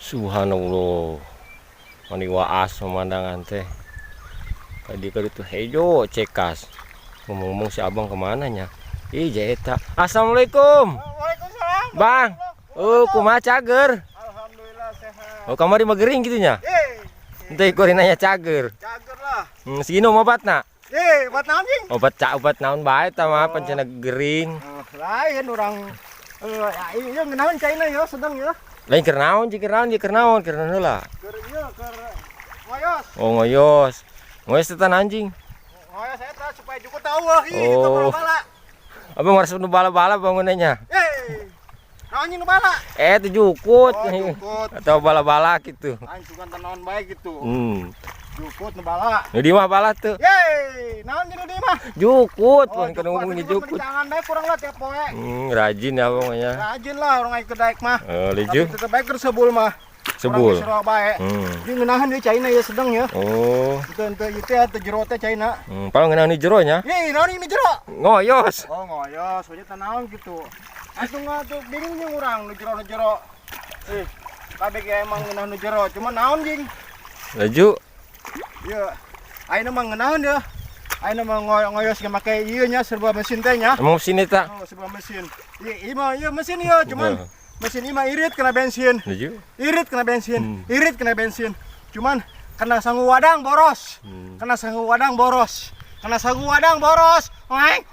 Subhanallah. Mani waas pemandangan teh. Tadi kali itu hejo cekas. Ngomong-ngomong si abang kemananya? Ih jeta. Assalamualaikum. Waalaikumsalam. Bang. Oh kumaha cager? Alhamdulillah sehat. Oh kamari magering gitunya. Ente ikurin nanya cager. Cager lah. Sino obatna? Buat anjing. Obat naon bae tah mah pancena gering. Lain orang iya ngenaon China ya sedang ya. Lain keur naon keur heula. Keur ieu keur ngoyos. Oh ngoyos. Ngoyos tetan anjing. Ngoyos saya tah supaya cukup tahu lah itu Oh. bala. Abang harus nu bala-bala bangunannya. Naon nu bala? Itu jukut. Oh, jukut. Atau bala-bala gitu. Aing sugan tanaon bae gitu. Jukut nu bala. Nu di mah bala tuh. Naon di dieu mah? Jukut, Oh, bukan ngomongin jukut. Jangan bae kurang lah tiap poe. Rajin ya pokoknya. Rajin lah orang aing kedaek mah. Liju. Tetep bae keur sebul mah. Sebul. Orang bae. Di ngeunaheun di China ya sedang ya. Oh. Itu teh jero teh China. Paling ngeunah ni jero nya. Naon ini jero? Ngoyos. Oh ngoyos, we teh naon gitu. Atuh ngatuh bingung jeung urang nu jero. Kabeh ge emang ngeunah nu jero, cuma naon jeung? Laju. Ieu. Ayeuna mah ngeunaheun ya. Ayeuna mah ngoyos ge make ieu nya serba mesin teh nya. Emang sini tak? Oh, serba mesin. Ieu mesin ieu cuman mesin ieu mah irit kena bensin. Laju. Irit kena bensin. Irit kena bensin. Cuman kena sangu wadang boros. Kena sangu wadang boros. Kena sangu wadang boros. Oeng.